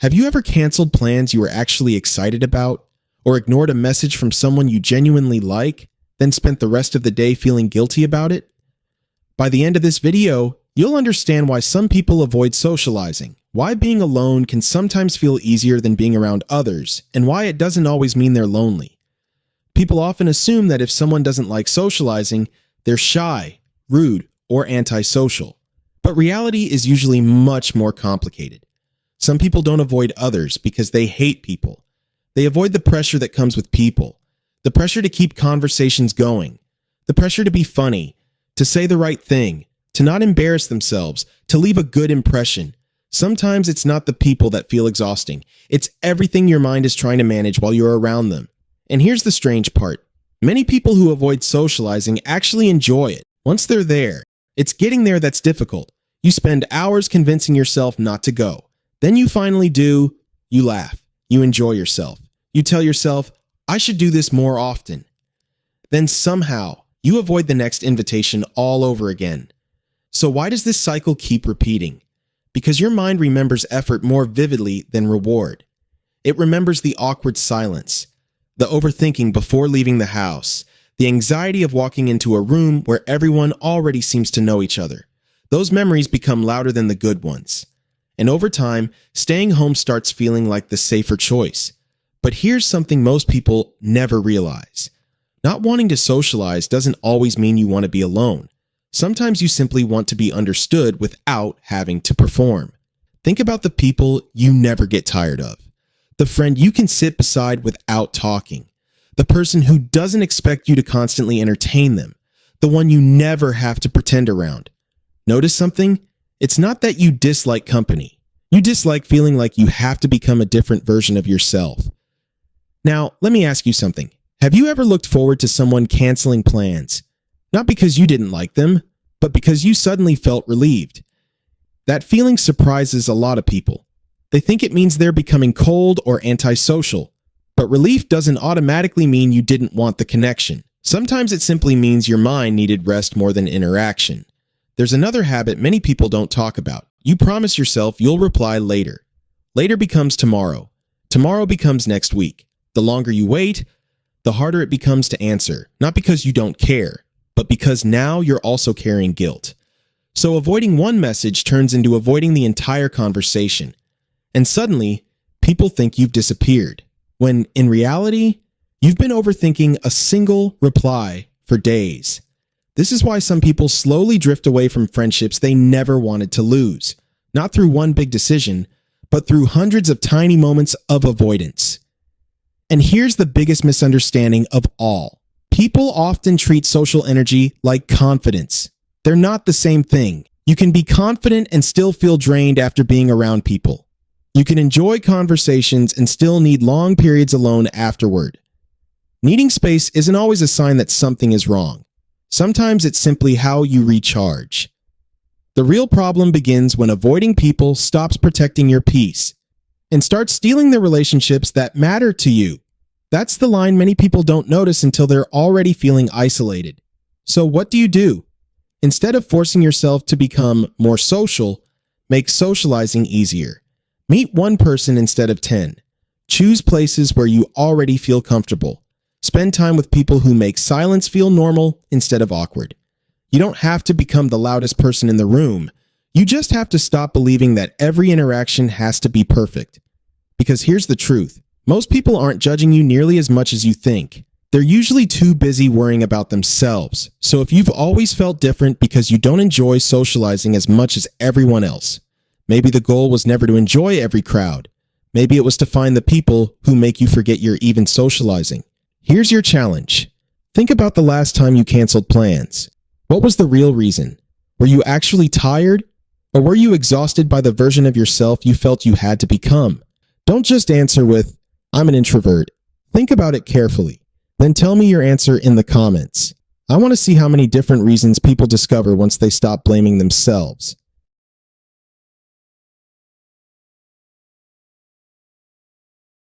Have you ever canceled plans you were actually excited about, or ignored a message from someone you genuinely like, then spent the rest of the day feeling guilty about it? By the end of this video, you'll understand why some people avoid socializing, why being alone can sometimes feel easier than being around others, and why it doesn't always mean they're lonely. People often assume that if someone doesn't like socializing, they're shy, rude, or antisocial. But reality is usually much more complicated. Some people don't avoid others because they hate people. They avoid the pressure that comes with people, the pressure to keep conversations going, the pressure to be funny, to say the right thing, to not embarrass themselves, to leave a good impression. Sometimes it's not the people that feel exhausting. It's everything your mind is trying to manage while you're around them. And here's the strange part. Many people who avoid socializing actually enjoy it. Once they're there, it's getting there that's difficult. You spend hours convincing yourself not to go. Then you finally do, you laugh, you enjoy yourself. You tell yourself, I should do this more often. Then somehow, you avoid the next invitation all over again. So why does this cycle keep repeating? Because your mind remembers effort more vividly than reward. It remembers the awkward silence, the overthinking before leaving the house, the anxiety of walking into a room where everyone already seems to know each other. Those memories become louder than the good ones. And over time, staying home starts feeling like the safer choice. But here's something most people never realize. Not wanting to socialize doesn't always mean you want to be alone. Sometimes you simply want to be understood without having to perform. Think about the people you never get tired of. The friend you can sit beside without talking. The person who doesn't expect you to constantly entertain them. The one you never have to pretend around. Notice something? It's not that you dislike company. You dislike feeling like you have to become a different version of yourself. Now, let me ask you something. Have you ever looked forward to someone canceling plans? Not because you didn't like them, but because you suddenly felt relieved. That feeling surprises a lot of people. They think it means they're becoming cold or antisocial. But relief doesn't automatically mean you didn't want the connection. Sometimes it simply means your mind needed rest more than interaction. There's another habit many people don't talk about. You promise yourself you'll reply later. Later becomes tomorrow. Tomorrow becomes next week. The longer you wait, the harder it becomes to answer. Not because you don't care, but because now you're also carrying guilt. So avoiding one message turns into avoiding the entire conversation. And suddenly, people think you've disappeared. When in reality, you've been overthinking a single reply for days. This is why some people slowly drift away from friendships they never wanted to lose. Not through one big decision, but through hundreds of tiny moments of avoidance. And here's the biggest misunderstanding of all. People often treat social energy like confidence. They're not the same thing. You can be confident and still feel drained after being around people. You can enjoy conversations and still need long periods alone afterward. Needing space isn't always a sign that something is wrong. Sometimes it's simply how you recharge. The real problem begins when avoiding people stops protecting your peace and starts stealing the relationships that matter to you. That's the line many people don't notice until they're already feeling isolated. So what do? Instead of forcing yourself to become more social, make socializing easier. Meet one person instead of 10. Choose places where you already feel comfortable. Spend time with people who make silence feel normal instead of awkward. You don't have to become the loudest person in the room. You just have to stop believing that every interaction has to be perfect. Because here's the truth. Most people aren't judging you nearly as much as you think. They're usually too busy worrying about themselves. So if you've always felt different because you don't enjoy socializing as much as everyone else, maybe the goal was never to enjoy every crowd. Maybe it was to find the people who make you forget you're even socializing. Here's your challenge. Think about the last time you canceled plans. What was the real reason? Were you actually tired? Or were you exhausted by the version of yourself you felt you had to become? Don't just answer with, I'm an introvert. Think about it carefully. Then tell me your answer in the comments. I want to see how many different reasons people discover once they stop blaming themselves.